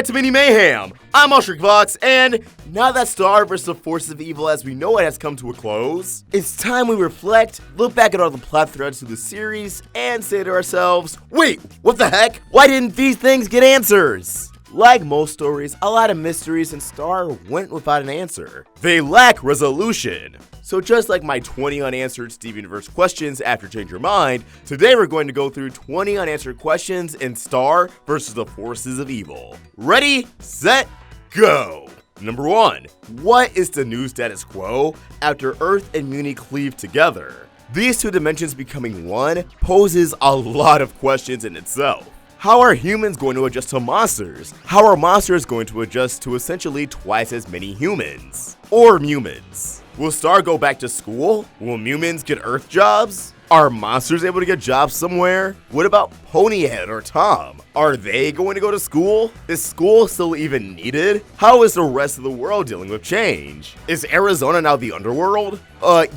back to Mini Mayhem! I'm Monarchy, and now that Star vs. the Forces of Evil as we know it has come to a close, it's time we reflect, look back at all the plot threads to the series, and say to ourselves, wait, what the heck? Why didn't these things get answers? Like most stories, a lot of mysteries in Star went without an answer. They lack resolution. So just like my 20 unanswered Steven Universe questions after Change Your Mind, today we're going to go through 20 unanswered questions in Star versus the Forces of Evil. Ready, set, go! Number 1. What is the new status quo after Earth and Mewni cleave together? These two dimensions becoming one poses a lot of questions in itself. How are humans going to adjust to monsters? How are monsters going to adjust to essentially twice as many humans? Or Mewmans? Will Star go back to school? Will Mewmans get Earth jobs? Are monsters able to get jobs somewhere? What about Ponyhead or Tom? Are they going to go to school? Is school still even needed? How is the rest of the world dealing with change? Is Arizona now the underworld?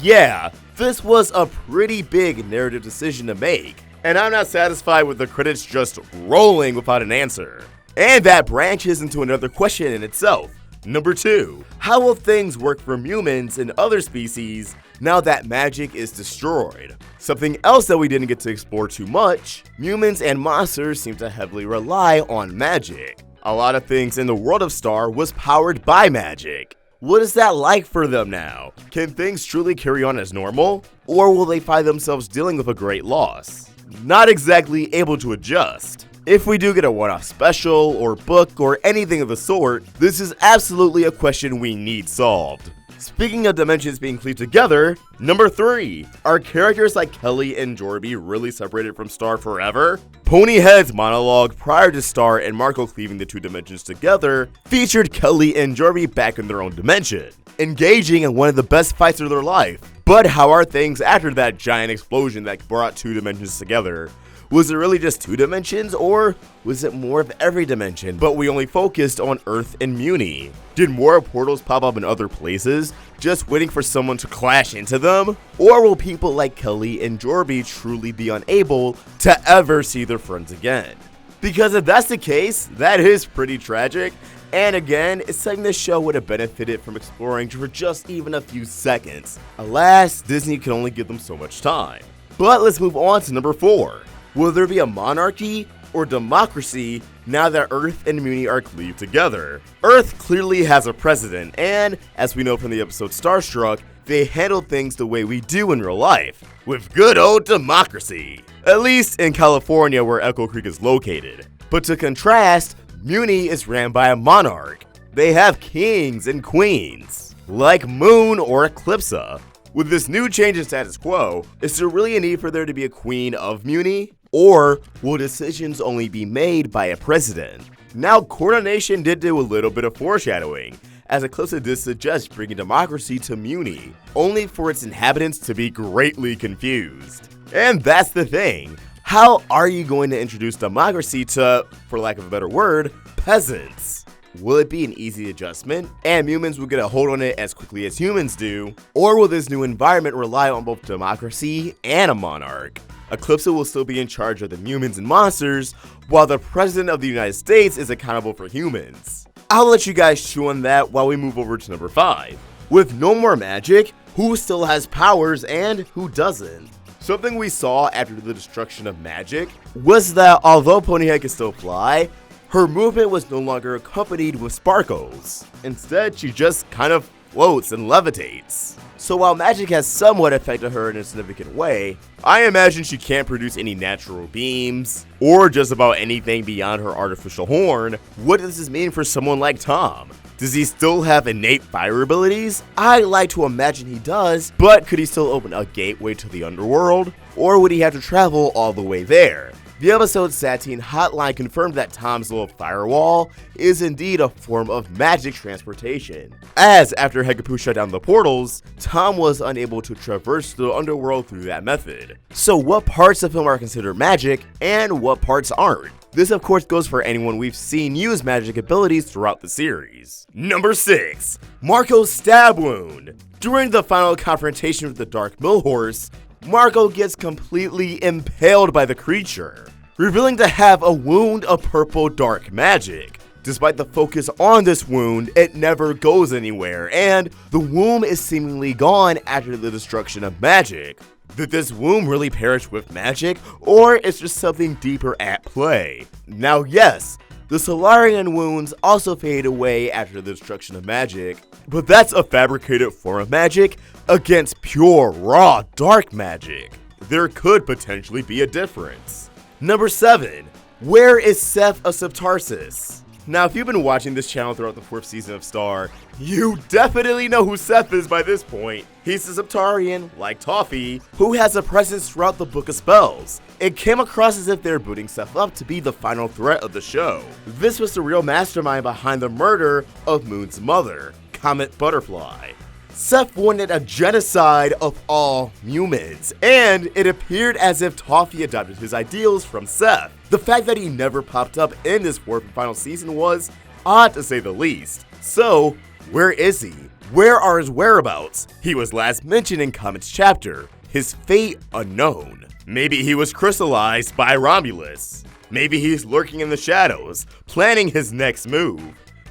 Yeah, this was a pretty big narrative decision to make, and I'm not satisfied with the credits just rolling without an answer. And that branches into another question in itself. Number 2. How will things work for humans and other species now that magic is destroyed? Something else that we didn't get to explore too much, humans and monsters seem to heavily rely on magic. A lot of things in the world of Star was powered by magic. What is that like for them now? Can things truly carry on as normal? Or will they find themselves dealing with a great loss? Not exactly able to adjust. If we do get a one-off special, or book, or anything of the sort, this is absolutely a question we need solved. Speaking of dimensions being cleaved together, number 3. Are characters like Kelly and Jorby really separated from Star forever? Ponyhead's monologue prior to Star and Marco cleaving the two dimensions together featured Kelly and Jorby back in their own dimension, engaging in one of the best fights of their life. But how are things after that giant explosion that brought two dimensions together? Was it really just two dimensions, or was it more of every dimension, but we only focused on Earth and Mewni? Did more portals pop up in other places, just waiting for someone to clash into them? Or will people like Kelly and Jorby truly be unable to ever see their friends again? Because if that's the case, that is pretty tragic, and again, it's something this show would have benefited from exploring for just even a few seconds. Alas, Disney can only give them so much time. But let's move on to number 4. Will there be a monarchy or democracy now that Earth and Mewni are cleaved together? Earth clearly has a president, and as we know from the episode Starstruck, they handle things the way we do in real life, with good old democracy. At least in California where Echo Creek is located. But to contrast, Mewni is ran by a monarch. They have kings and queens, like Moon or Eclipsa. With this new change in status quo, is there really a need for there to be a queen of Mewni? Or will decisions only be made by a president? Now, Coronation did do a little bit of foreshadowing, as Eclipsa did suggest bringing democracy to Mewni, only for its inhabitants to be greatly confused. And that's the thing. How are you going to introduce democracy to, for lack of a better word, peasants? Will it be an easy adjustment, and Mewmans will get a hold on it as quickly as humans do? Or will this new environment rely on both democracy and a monarch? Eclipsa will still be in charge of the Mewmans and monsters, while the President of the United States is accountable for humans. I'll let you guys chew on that while we move over to number 5. With no more magic, who still has powers and who doesn't? Something we saw after the destruction of magic was that although Ponyhead can still fly, her movement was no longer accompanied with sparkles. Instead, she just kind of floats and levitates. So while magic has somewhat affected her in a significant way, I imagine she can't produce any natural beams, or just about anything beyond her artificial horn. What does this mean for someone like Tom? Does he still have innate fire abilities? I like to imagine he does, but could he still open a gateway to the underworld? Or would he have to travel all the way there? The episode Satine Hotline confirmed that Tom's little firewall is indeed a form of magic transportation, as after Hegapoo shut down the portals, Tom was unable to traverse the underworld through that method. So what parts of him are considered magic, and what parts aren't? This of course goes for anyone we've seen use magic abilities throughout the series. Number 6. Marco's stab wound. During the final confrontation with the Dark Mill Horse, Marco gets completely impaled by the creature, revealing to have a wound of purple dark magic. Despite the focus on this wound, it never goes anywhere, and the womb is seemingly gone after the destruction of magic. Did this womb really perish with magic, or is there something deeper at play? Now yes, the Solarian wounds also fade away after the destruction of magic, but that's a fabricated form of magic against pure, raw, dark magic. There could potentially be a difference. Number 7. Where is Seth of Septarsis? Now, if you've been watching this channel throughout the 4th season of Star, you definitely know who Seth is by this point. He's a Septarian, like Toffee, who has a presence throughout the Book of Spells. It came across as if they're booting Seth up to be the final threat of the show. This was the real mastermind behind the murder of Moon's mother, Comet Butterfly. Seth wanted a genocide of all humans, and it appeared as if Toffee adopted his ideals from Seth. The fact that he never popped up in this 4th and final season was odd to say the least. So, where is he? Where are his whereabouts? He was last mentioned in Comet's chapter, his fate unknown. Maybe he was crystallized by Romulus. Maybe he's lurking in the shadows, planning his next move.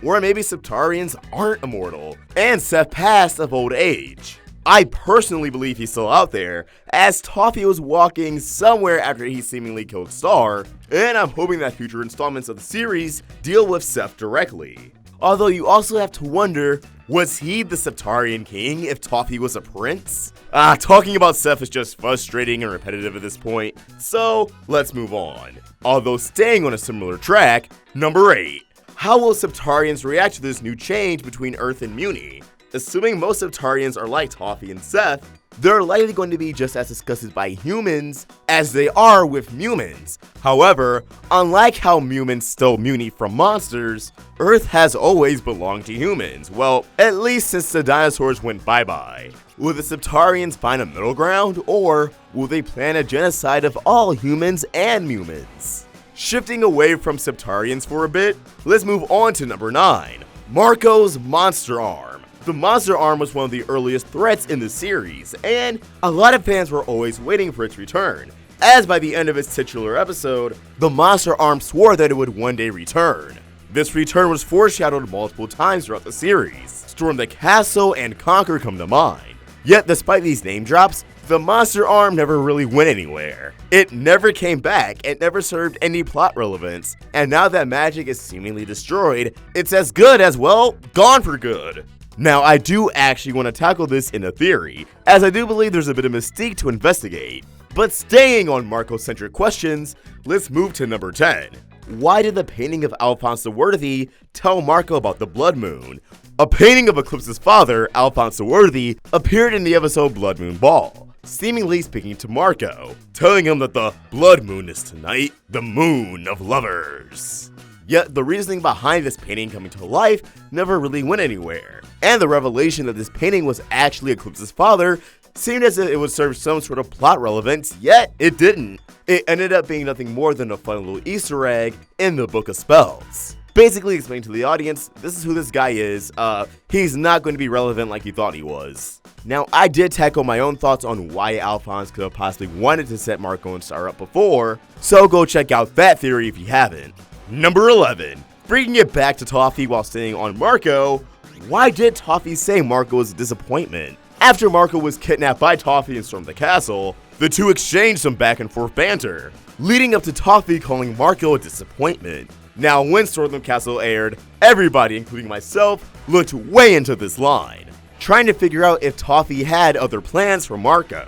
Or maybe Septarians aren't immortal, and Seth passed of old age. I personally believe he's still out there, as Toffee was walking somewhere after he seemingly killed Star, and I'm hoping that future installments of the series deal with Seth directly. Although you also have to wonder, was he the Septarian king if Toffee was a prince? Talking about Seth is just frustrating and repetitive at this point, so let's move on. Although staying on a similar track, number 8. How will Septarians react to this new change between Earth-Mewni? Assuming most Septarians are like Toffee and Seth, they're likely going to be just as disgusted by humans as they are with Mewmans. However, unlike how Mewmans stole Mewni from monsters, Earth has always belonged to humans. Well, at least since the dinosaurs went bye-bye. Will the Septarians find a middle ground, or will they plan a genocide of all humans and Mewmans? Shifting away from Septarians for a bit, let's move on to number 9, Marco's Monster Arm. The Monster Arm was one of the earliest threats in the series, and a lot of fans were always waiting for its return, as by the end of its titular episode, the Monster Arm swore that it would one day return. This return was foreshadowed multiple times throughout the series. Storm the Castle and Conquer come to mind. Yet despite these name drops, the Monster Arm never really went anywhere. It never came back, it never served any plot relevance, and now that magic is seemingly destroyed, it's as good as, well, gone for good. Now, I do actually want to tackle this in a theory, as I do believe there's a bit of mystique to investigate. But staying on Marco-centric questions, let's move to number 10. Why did the painting of Alphonse the Worthy tell Marco about the Blood Moon? A painting of Eclipse's father, Alphonse the Worthy, appeared in the episode Blood Moon Ball, seemingly speaking to Marco, telling him that the blood moon is tonight, the moon of lovers. Yet the reasoning behind this painting coming to life never really went anywhere, and the revelation that this painting was actually Eclipse's father seemed as if it would serve some sort of plot relevance, yet it didn't. It ended up being nothing more than a fun little Easter egg in the Book of Spells. Basically explaining to the audience, this is who this guy is, he's not going to be relevant like you thought he was. Now, I did tackle my own thoughts on why Alphonse could have possibly wanted to set Marco and Star up before, so go check out that theory if you haven't. Number 11. Bringing it back to Toffee while staying on Marco, why did Toffee say Marco was a disappointment? After Marco was kidnapped by Toffee and stormed the castle, the two exchanged some back and forth banter, leading up to Toffee calling Marco a disappointment. Now, when Storm the Castle aired, everybody, including myself, looked way into this line, trying to figure out if Toffee had other plans for Marco,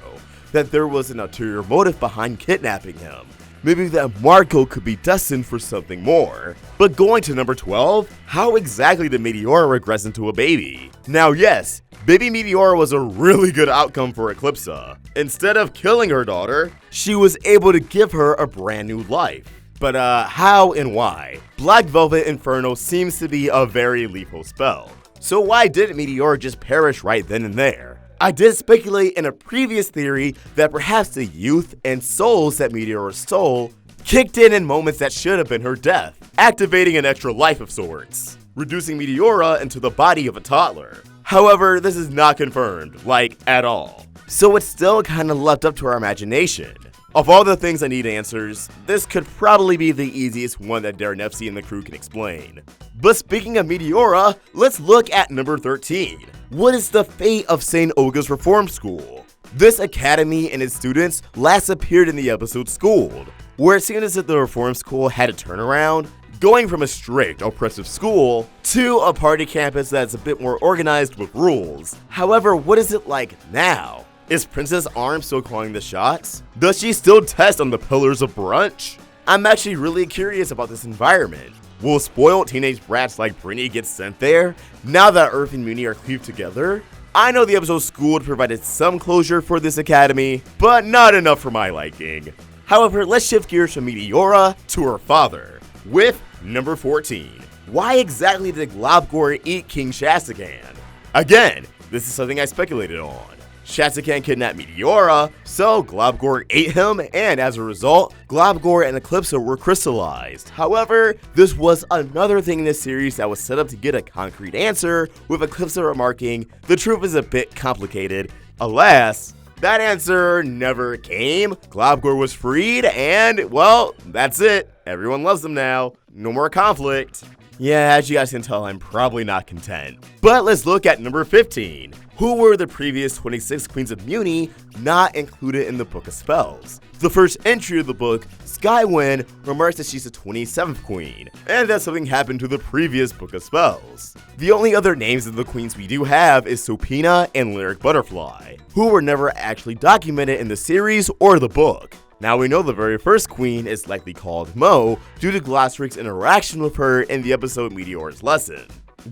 that there was an ulterior motive behind kidnapping him. Maybe that Marco could be destined for something more. But going to number 12, how exactly did Meteora regress into a baby? Now yes, baby Meteora was a really good outcome for Eclipsa. Instead of killing her daughter, she was able to give her a brand new life. But how and why? Black Velvet Inferno seems to be a very lethal spell. So why didn't Meteora just perish right then and there? I did speculate in a previous theory that perhaps the youth and souls that Meteora stole kicked in moments that should have been her death, activating an extra life of sorts, reducing Meteora into the body of a toddler. However, this is not confirmed, like, at all. So it's still kinda left up to our imagination. Of all the things I need answers, this could probably be the easiest one that Darren and the crew can explain. But speaking of Meteora, let's look at number 13. What is the fate of St. Olga's Reform School? This academy and its students last appeared in the episode Schooled, where it seemed as if the Reform School had a turnaround, going from a strict, oppressive school to a party campus that's a bit more organized with rules. However, what is it like now? Is Princess Arm still calling the shots? Does she still test on the pillars of brunch? I'm actually really curious about this environment. Will spoiled teenage brats like Brittany get sent there, now that Earth-Mewni are cleaved together? I know the episode Schooled provided some closure for this academy, but not enough for my liking. However, let's shift gears from Meteora to her father, with number 14. Why exactly did Globgor eat King Shastakan? Again, this is something I speculated on. Shastakan kidnapped Meteora, so Globgor ate him, and as a result, Globgor and Eclipsa were crystallized. However, this was another thing in this series that was set up to get a concrete answer, with Eclipsa remarking, "The truth is a bit complicated." Alas, that answer never came. Globgor was freed, and, well, that's it. Everyone loves him now. No more conflict. Yeah, as you guys can tell, I'm probably not content. But let's look at number 15. Who were the previous 26 Queens of Mewni not included in the Book of Spells? The first entry of the book, Skywind, remarks that she's the 27th queen, and that something happened to the previous Book of Spells. The only other names of the queens we do have is Sopina and Lyric Butterfly, who were never actually documented in the series or the book. Now we know the very first queen is likely called Mo due to Glassrick's interaction with her in the episode Meteora's Lesson.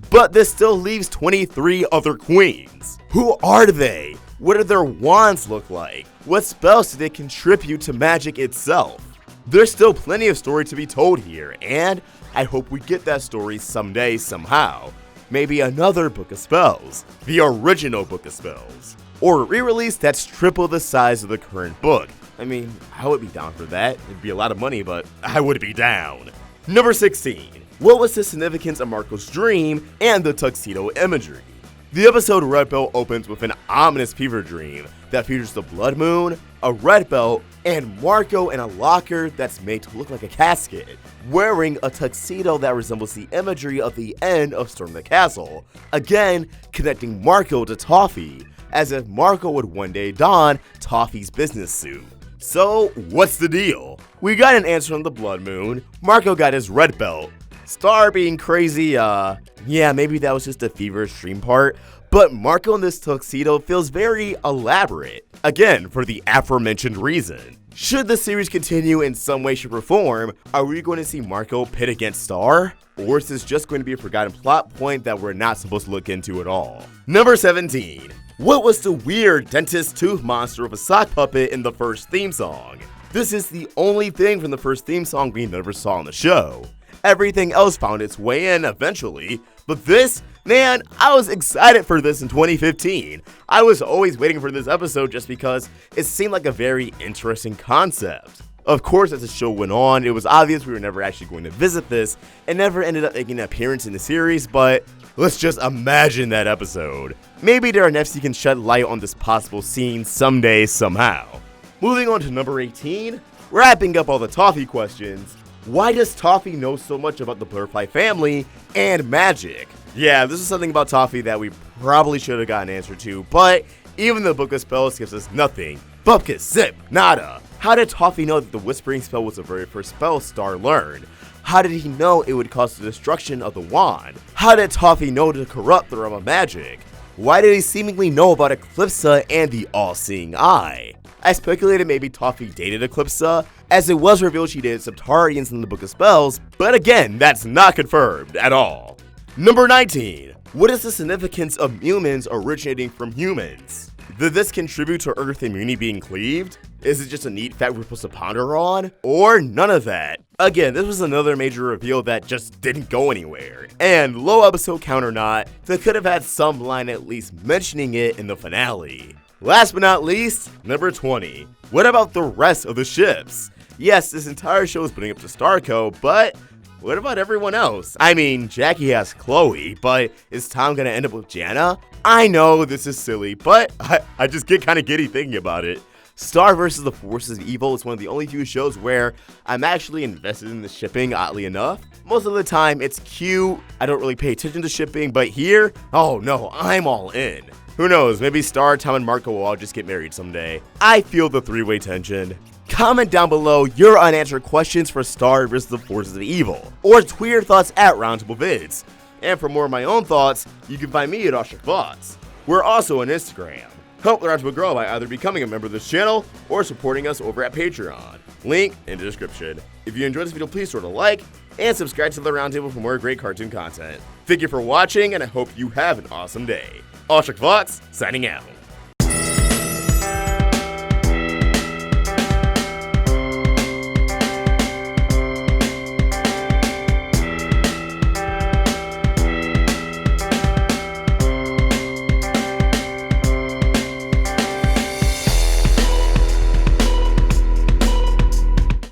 But this still leaves 23 other queens. Who are they? What do their wands look like? What spells do they contribute to magic itself? There's still plenty of story to be told here, and I hope we get that story someday somehow. Maybe another Book of Spells, the original Book of Spells, or a re-release that's triple the size of the current book. I mean, I would be down for that. It'd be a lot of money, but I would be down. Number 16. What was the significance of Marco's dream and the tuxedo imagery? The episode Red Belt opens with an ominous fever dream that features the blood moon, a red belt, and Marco in a locker that's made to look like a casket, wearing a tuxedo that resembles the imagery of the end of Storm the Castle, again connecting Marco to Toffee, as if Marco would one day don Toffee's business suit. So, what's the deal? We got an answer on the blood moon, Marco got his red belt. Star being crazy, yeah, maybe that was just a feverish dream part, but Marco in this tuxedo feels very elaborate, again, for the aforementioned reason. Should the series continue in some way, shape, or form, are we going to see Marco pit against Star? Or is this just going to be a forgotten plot point that we're not supposed to look into at all? Number 17. What was the weird dentist tooth monster of a sock puppet in the first theme song? This is the only thing from the first theme song we never saw on the show. Everything else found its way in eventually, but this, man, I was excited for this in 2015. I was always waiting for this episode just because it seemed like a very interesting concept. Of course, as the show went on, it was obvious we were never actually going to visit this, and never ended up making an appearance in the series, but let's just imagine that episode. Maybe Darren can shed light on this possible scene someday, somehow. Moving on to number 18, wrapping up all the Toffee questions. Why does Toffee know so much about the Butterfly family and magic? Yeah, this is something about Toffee that we probably should have gotten an answer to, but even the Book of Spells gives us nothing. Bupkis, sip, nada. How did Toffee know that the Whispering spell was the very first spell Star learned? How did he know it would cause the destruction of the wand? How did Toffee know to corrupt the realm of magic? Why did he seemingly know about Eclipsa and the All-Seeing Eye? I speculated maybe Toffee dated Eclipsa, as it was revealed she dated Septarians in the Book of Spells, but again, that's not confirmed at all. Number 19. What is the significance of Mewmans originating from humans? Did this contribute to Earth-Mewni being cleaved? Is it just a neat fact we're supposed to ponder on? Or none of that? Again, this was another major reveal that just didn't go anywhere. And low episode count or not, they could have had some line at least mentioning it in the finale. Last but not least, number 20. What about the rest of the ships? Yes, this entire show is putting up to Starco, but what about everyone else? I mean, Jackie has Chloe, but is Tom gonna end up with Jana? I know this is silly, but I just get kinda giddy thinking about it. Star vs. the Forces of Evil is one of the only few shows where I'm actually invested in the shipping, oddly enough. Most of the time, it's cute, I don't really pay attention to shipping, but here, oh no, I'm all in. Who knows, maybe Star, Tom, and Marco will all just get married someday. I feel the three-way tension. Comment down below your unanswered questions for Star vs. the Forces of Evil, or tweet your thoughts at Roundtable Vids. And for more of my own thoughts, you can find me at AwestruckThoughts. We're also on Instagram. Help the Roundtable grow by either becoming a member of this channel or supporting us over at Patreon. Link in the description. If you enjoyed this video, please sort of like and subscribe to the Roundtable for more great cartoon content. Thank you for watching, and I hope you have an awesome day. AwestruckThoughts, signing out.